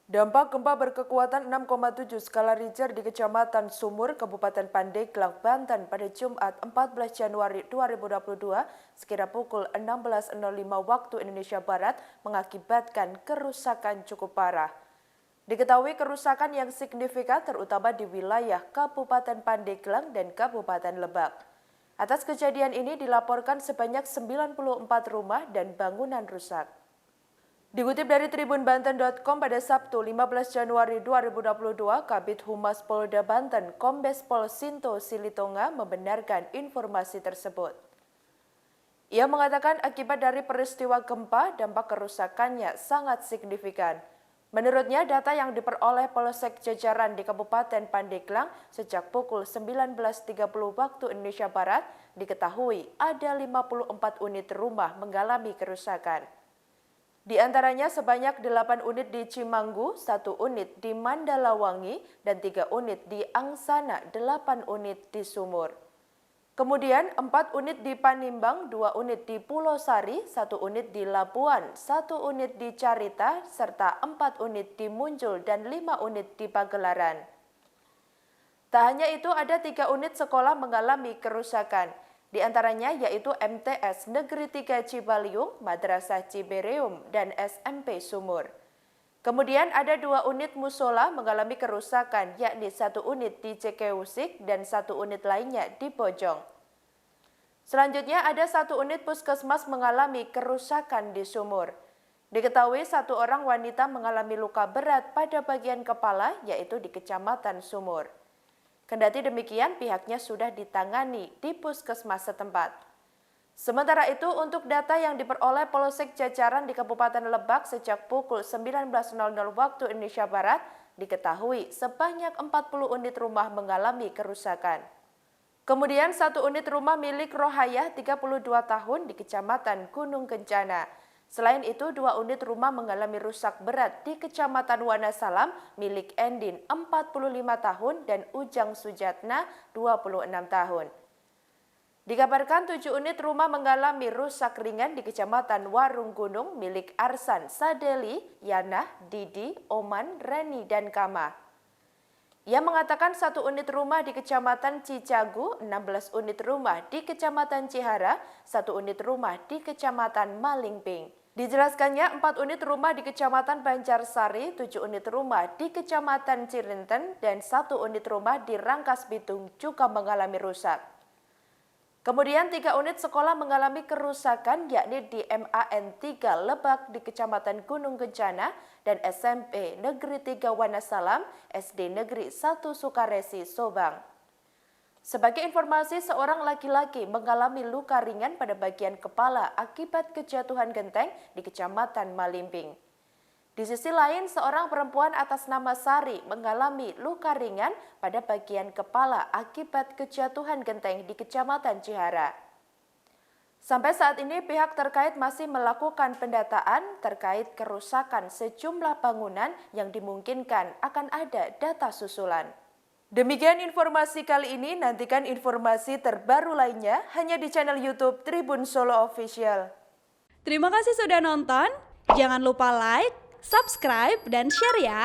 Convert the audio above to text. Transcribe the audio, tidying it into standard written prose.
Dampak gempa berkekuatan 6,7 skala Richter di Kecamatan Sumur, Kabupaten Pandeglang, Banten pada Jumat 14 Januari 2022 sekira pukul 16.05 waktu Indonesia Barat mengakibatkan kerusakan cukup parah. Diketahui kerusakan yang signifikan terutama di wilayah Kabupaten Pandeglang dan Kabupaten Lebak. Atas kejadian ini dilaporkan sebanyak 94 rumah dan bangunan rusak. Dikutip dari tribunbanten.com pada Sabtu 15 Januari 2022, Kabid Humas Polda Banten, Kombes Pol Sinto Silitonga membenarkan informasi tersebut. Ia mengatakan akibat dari peristiwa gempa, dampak kerusakannya sangat signifikan. Menurutnya, data yang diperoleh Polsek jajaran di Kabupaten Pandeglang sejak pukul 19.30 waktu Indonesia Barat diketahui ada 54 unit rumah mengalami kerusakan. Di antaranya sebanyak 8 unit di Cimanggu, 1 unit di Mandalawangi, dan 3 unit di Angsana, 8 unit di Sumur. Kemudian 4 unit di Panimbang, 2 unit di Pulau Sari, 1 unit di Labuan, 1 unit di Carita, serta 4 unit di Muncul dan 5 unit di Pagelaran. Tak hanya itu, ada 3 unit sekolah mengalami kerusakan. Di antaranya yaitu MTS Negeri 3 Cibaliung, Madrasah Cibereum, dan SMP Sumur. Kemudian ada 2 unit musola mengalami kerusakan, yakni 1 unit di Cekeusik dan 1 unit lainnya di Bojong. Selanjutnya ada 1 unit puskesmas mengalami kerusakan di Sumur. Diketahui 1 orang wanita mengalami luka berat pada bagian kepala, yaitu di Kecamatan Sumur. Kendati demikian, pihaknya sudah ditangani di puskesmas setempat. Sementara itu, untuk data yang diperoleh Polsek jajaran di Kabupaten Lebak sejak pukul 19.00 waktu Indonesia Barat, diketahui sebanyak 40 unit rumah mengalami kerusakan. Kemudian 1 unit rumah milik Rohayah 32 tahun di Kecamatan Gunung Kencana. Selain itu, 2 unit rumah mengalami rusak berat di Kecamatan Wanasalam milik Endin 45 tahun dan Ujang Sujatna 26 tahun. Dikabarkan 7 unit rumah mengalami rusak ringan di Kecamatan Warung Gunung milik Arsan, Sadeli, Yana, Didi, Oman, Reni, dan Kama. Ia mengatakan 1 unit rumah di Kecamatan Cicagu, 16 unit rumah di Kecamatan Cihara, 1 unit rumah di Kecamatan Malingping. Dijelaskannya 4 unit rumah di Kecamatan Banjarsari, 7 unit rumah di Kecamatan Cirinten, dan 1 unit rumah di Rangkas Bitung juga mengalami rusak. Kemudian 3 unit sekolah mengalami kerusakan, yakni di MAN 3 Lebak di Kecamatan Gunung Kencana dan SMP Negeri 3 Wanasalam, SD Negeri 1 Sukaresi, Sobang. Sebagai informasi, seorang laki-laki mengalami luka ringan pada bagian kepala akibat kejatuhan genteng di Kecamatan Malingping. Di sisi lain, seorang perempuan atas nama Sari mengalami luka ringan pada bagian kepala akibat kejatuhan genteng di Kecamatan Cihara. Sampai saat ini pihak terkait masih melakukan pendataan terkait kerusakan sejumlah bangunan yang dimungkinkan akan ada data susulan. Demikian informasi kali ini, nantikan informasi terbaru lainnya hanya di channel YouTube Tribun Solo Official. Terima kasih sudah nonton, jangan lupa like, subscribe, dan share ya!